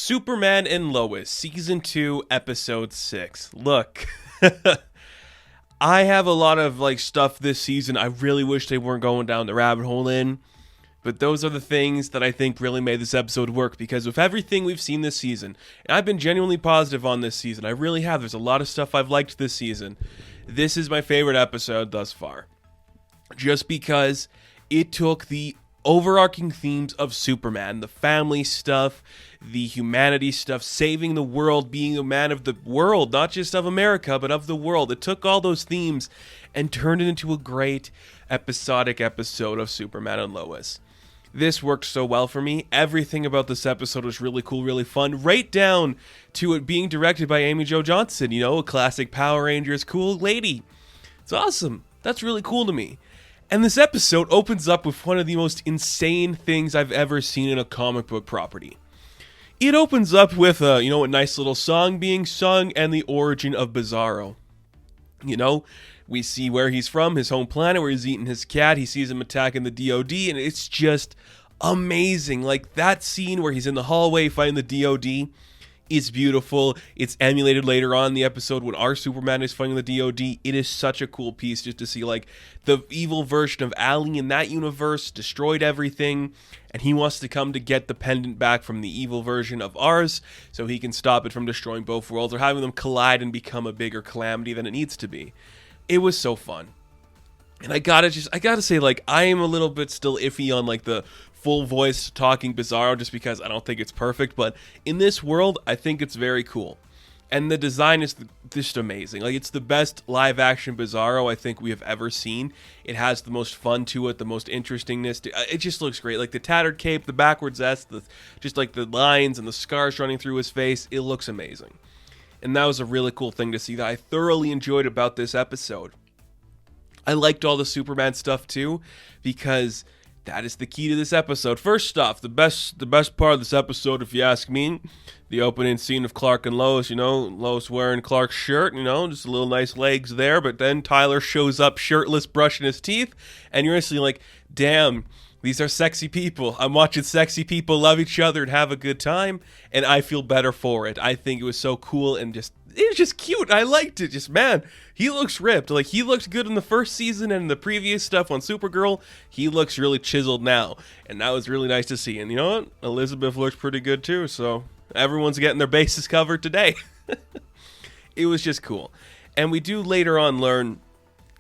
Superman and Lois, Season 2, Episode 6. Look, I have a lot of stuff this season I really wish they weren't going down the rabbit hole in, but those are the things that I think really made this episode work, because with everything we've seen this season, and I've been genuinely positive on this season, I really have, there's a lot of stuff I've liked this season, this is my favorite episode thus far. Just because it took the overarching themes of Superman, the family stuff, the humanity stuff, saving the world, being a man of the world, not just of America, but of the world. It took all those themes and turned it into a great episodic episode of Superman and Lois. This worked so well for me. Everything about this episode was really cool, really fun, right down to it being directed by Amy Jo Johnson, a classic Power Rangers cool lady. It's awesome. That's really cool to me. And this episode opens up with one of the most insane things I've ever seen in a comic book property. It opens up with a nice little song being sung and the origin of Bizarro. We see where he's from, his home planet, where he's eating his cat. He sees him attacking the DOD, and it's just amazing. Like, that scene where he's in the hallway fighting the DOD is beautiful. It's emulated later on in the episode when our Superman is fighting the DOD. It is such a cool piece just to see, the evil version of Ali in that universe destroyed everything, and he wants to come to get the pendant back from the evil version of ours so he can stop it from destroying both worlds or having them collide and become a bigger calamity than it needs to be. It was so fun. And I gotta say, I am a little bit still iffy on, the full voice talking Bizarro, just because I don't think it's perfect, but in this world, I think it's very cool. And the design is just amazing. It's the best live-action Bizarro I think we have ever seen. It has the most fun to it, the most interestingness. It just looks great. The tattered cape, the backwards S, the lines and the scars running through his face. It looks amazing. And that was a really cool thing to see that I thoroughly enjoyed about this episode. I liked all the Superman stuff too, because that is the key to this episode. First off, the best part of this episode, if you ask me, the opening scene of Clark and Lois, Lois wearing Clark's shirt, just a little nice legs there, but then Tyler shows up shirtless, brushing his teeth, and you're instantly like, damn, these are sexy people. I'm watching sexy people love each other and have a good time, and I feel better for it. I think it was so cool and it was just cute. I liked it. Just, man, he looks ripped. He looked good in the first season and in the previous stuff on Supergirl. He looks really chiseled now, and that was really nice to see. And you know what? Elizabeth looks pretty good too, so everyone's getting their bases covered today. It was just cool. And we do later on learn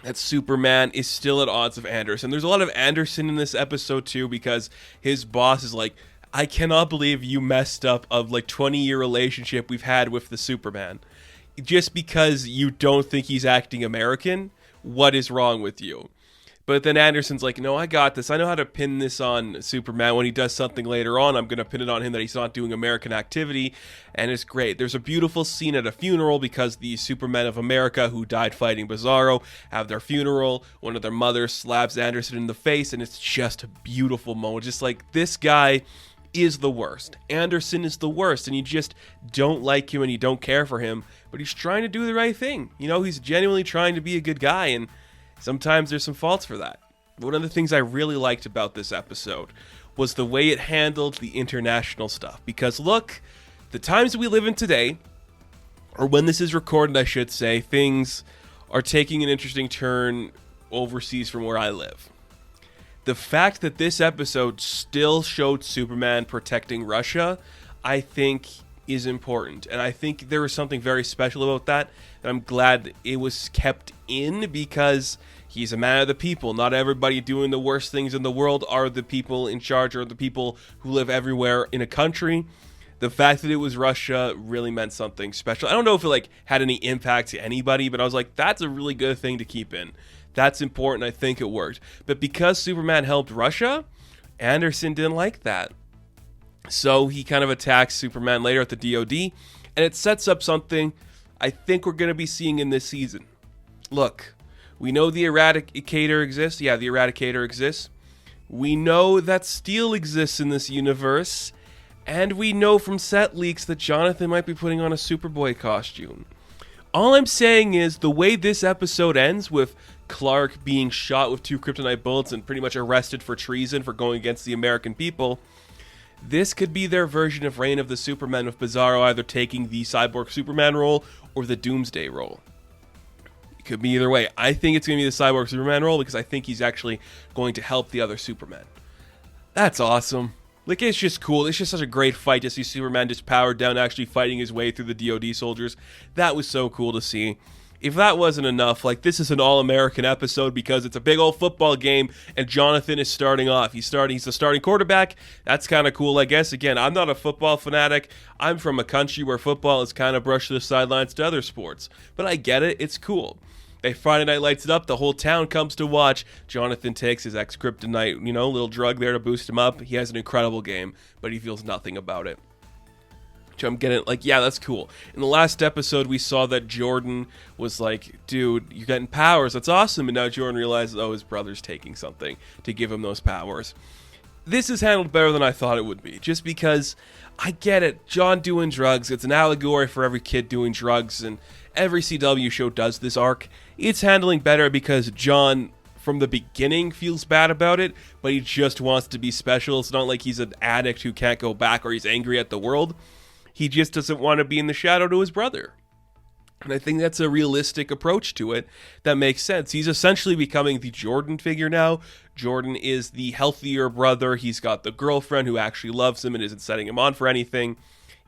that Superman is still at odds with Anderson. There's a lot of Anderson in this episode too, because his boss is like, I cannot believe you messed up a 20-year relationship we've had with the Superman. Just because you don't think he's acting American, what is wrong with you? But then Anderson's like, no, I got this. I know how to pin this on Superman. When he does something later on, I'm going to pin it on him that he's not doing American activity. And it's great. There's a beautiful scene at a funeral because the Supermen of America who died fighting Bizarro have their funeral. One of their mothers slaps Anderson in the face, and it's just a beautiful moment. Just this guy is the worst. Anderson is the worst, and you just don't like him and you don't care for him, but he's trying to do the right thing. He's genuinely trying to be a good guy, and sometimes there's some faults for that. One of the things I really liked about this episode was the way it handled the international stuff. Because look, the times we live in today, or when this is recorded, I should say, things are taking an interesting turn overseas from where I live. The fact that this episode still showed Superman protecting Russia, I think is important. And I think there was something very special about that. And I'm glad it was kept in, because he's a man of the people. Not everybody doing the worst things in the world are the people in charge or the people who live everywhere in a country. The fact that it was Russia really meant something special. I don't know if it had any impact to anybody, but I was like, that's a really good thing to keep in. That's important. I think it worked. But because Superman helped Russia, Anderson didn't like that. So he kind of attacks Superman later at the DOD, and it sets up something I think we're going to be seeing in this season. Look, we know the Eradicator exists. Yeah, the Eradicator exists. We know that Steel exists in this universe, and we know from set leaks that Jonathan might be putting on a Superboy costume. All I'm saying is the way this episode ends with Clark being shot with 2 kryptonite bullets and pretty much arrested for treason for going against the American people, This could be their version of Reign of the Supermen, with Bizarro either taking the Cyborg Superman role or the Doomsday role. It could be either way. I think it's going to be the Cyborg Superman role because I think he's actually going to help the other Supermen. That's awesome. Like, it's just cool. It's just such a great fight to see Superman just powered down, actually fighting his way through the DoD soldiers. That was so cool to see. If that wasn't enough, like, this is an all-American episode because it's a big old football game and Jonathan is starting off. He's the starting quarterback. That's kind of cool, I guess. Again, I'm not a football fanatic. I'm from a country where football is kind of brushed to the sidelines to other sports. But I get it. It's cool. Friday night lights it up. The whole town comes to watch. Jonathan takes his ex-kryptonite, little drug there to boost him up. He has an incredible game, but he feels nothing about it. So I'm getting, like, yeah, that's cool. In the last episode, we saw that Jordan was like, dude, you're getting powers. That's awesome. And now Jordan realizes, oh, his brother's taking something to give him those powers. This is handled better than I thought it would be, just because I get it. John doing drugs, it's an allegory for every kid doing drugs, and every CW show does this arc. It's handling better because John, from the beginning, feels bad about it, but he just wants to be special. It's not like he's an addict who can't go back or he's angry at the world. He just doesn't want to be in the shadow to his brother. And I think that's a realistic approach to it that makes sense. He's essentially becoming the Jordan figure now. Jordan is the healthier brother. He's got the girlfriend who actually loves him and isn't setting him on for anything.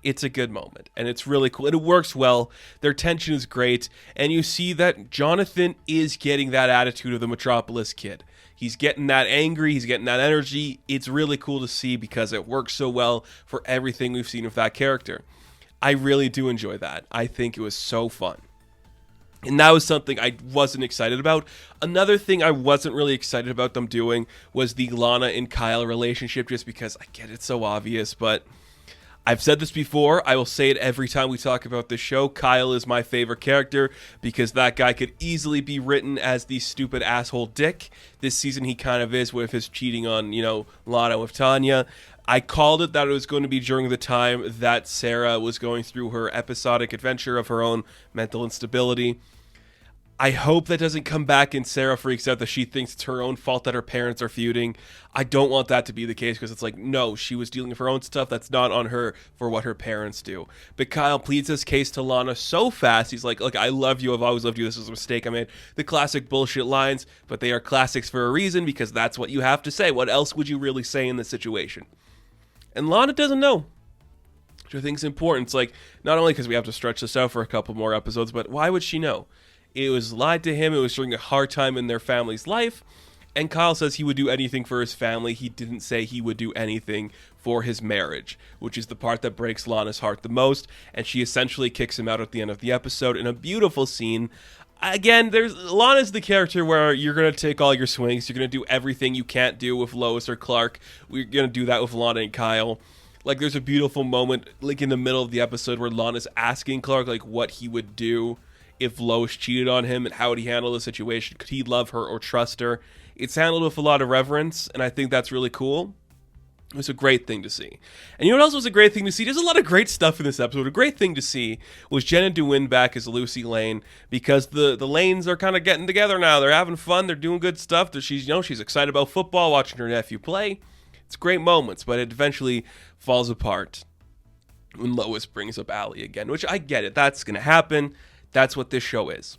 It's a good moment, and it's really cool, and it works well. Their tension is great, and you see that Jonathan is getting that attitude of the Metropolis kid. He's getting that angry, he's getting that energy. It's really cool to see because it works so well for everything we've seen of that character. I really do enjoy that. I think it was so fun. And that was something I wasn't excited about. Another thing I wasn't really excited about them doing was the Lana and Kyle relationship, just because I get it's so obvious, but I've said this before, I will say it every time we talk about this show. Kyle is my favorite character because that guy could easily be written as the stupid asshole dick. This season he kind of is with his cheating on, Lana with Tanya. I called it that it was going to be during the time that Sarah was going through her episodic adventure of her own mental instability. I hope that doesn't come back and Sarah freaks out that she thinks it's her own fault that her parents are feuding. I don't want that to be the case because it's like, no, she was dealing with her own stuff. That's not on her for what her parents do. But Kyle pleads his case to Lana so fast. He's like, look, I love you. I've always loved you. This is a mistake I made. The classic bullshit lines, but they are classics for a reason because that's what you have to say. What else would you really say in this situation? And Lana doesn't know, which I think is important. It's like, not only because we have to stretch this out for a couple more episodes, but why would she know? It was lied to him. It was during a hard time in their family's life. And Kyle says he would do anything for his family. He didn't say he would do anything for his marriage, which is the part that breaks Lana's heart the most. And she essentially kicks him out at the end of the episode in a beautiful scene. Again, Lana's the character where you're going to take all your swings. You're going to do everything you can't do with Lois or Clark. We're going to do that with Lana and Kyle. Like, there's a beautiful moment, like, in the middle of the episode where Lana's asking Clark, like, what he would do if Lois cheated on him and how would he handle the situation. Could he love her or trust her? It's handled with a lot of reverence, and I think that's really cool. It was a great thing to see. And you know what else was a great thing to see? There's a lot of great stuff in this episode. A great thing to see was Jenna DeWin back as Lucy Lane, because the Lanes are kind of getting together now. They're having fun. They're doing good stuff. She's excited about football, watching her nephew play. It's great moments, but it eventually falls apart when Lois brings up Allie again, which I get it. That's going to happen. That's what this show is.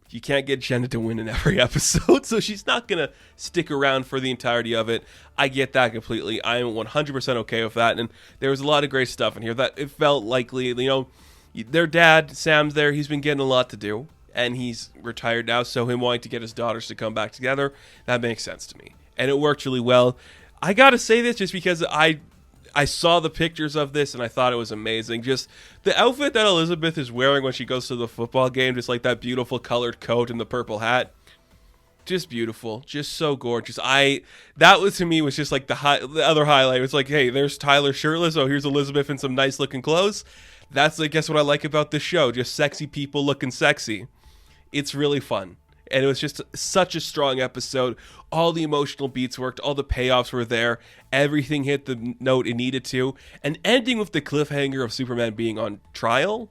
You can't get Jenna to win in every episode, so she's not going to stick around for the entirety of it. I get that completely. I am 100% okay with that, and there was a lot of great stuff in here that it felt likely, their dad, Sam's there, he's been getting a lot to do, and he's retired now, so him wanting to get his daughters to come back together, that makes sense to me. And it worked really well. I got to say this just because I saw the pictures of this and I thought it was amazing. Just the outfit that Elizabeth is wearing when she goes to the football game, just like that beautiful colored coat and the purple hat. Just beautiful. Just so gorgeous. That was, to me, was just like the other highlight. It's like, hey, there's Tyler shirtless. Oh, here's Elizabeth in some nice looking clothes. That's, I guess, what I like about this show. Just sexy people looking sexy. It's really fun. And it was just such a strong episode. All the emotional beats worked. All the payoffs were there. Everything hit the note it needed to. And ending with the cliffhanger of Superman being on trial.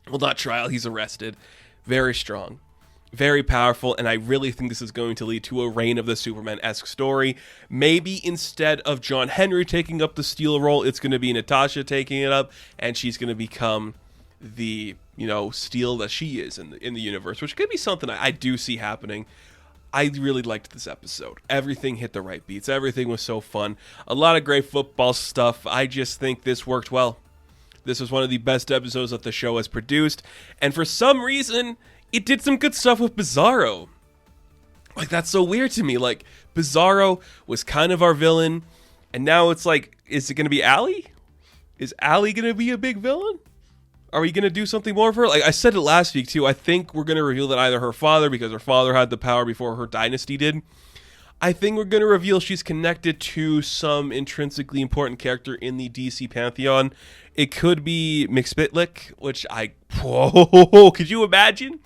Well, not trial. He's arrested. Very strong. Very powerful, and I really think this is going to lead to a Reign of the Superman-esque story. Maybe instead of John Henry taking up the Steel role, it's going to be Natasha taking it up, and she's going to become the, Steel that she is in the universe, which could be something I do see happening. I really liked this episode. Everything hit the right beats. Everything was so fun. A lot of great football stuff. I just think this worked well. This was one of the best episodes that the show has produced, and for some reason, it did some good stuff with Bizarro. Like, that's so weird to me. Like, Bizarro was kind of our villain, and now it's like, is it going to be Allie? Is Allie going to be a big villain? Are we going to do something more for her? Like, I said it last week, too. I think we're going to reveal that either her father, because her father had the power before her dynasty did. I think we're going to reveal she's connected to some intrinsically important character in the DC Pantheon. It could be McSpitlick, which whoa, could you imagine?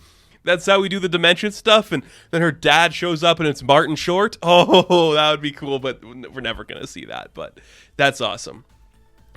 That's how we do the dimension stuff, and then her dad shows up and it's Martin Short. Oh, that would be cool, but we're never going to see that, but that's awesome.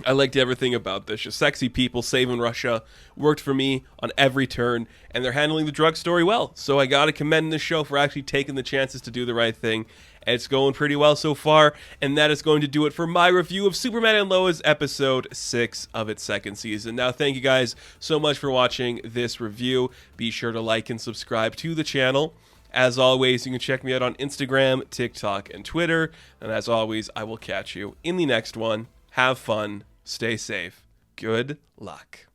I liked everything about this. Just sexy people saving Russia worked for me on every turn, and they're handling the drug story well. So I got to commend this show for actually taking the chances to do the right thing. And it's going pretty well so far, and that is going to do it for my review of Superman and Lois episode 6 of its second season. Now, thank you guys so much for watching this review. Be sure to like and subscribe to the channel. As always, you can check me out on Instagram, TikTok, and Twitter. And as always, I will catch you in the next one. Have fun. Stay safe. Good luck.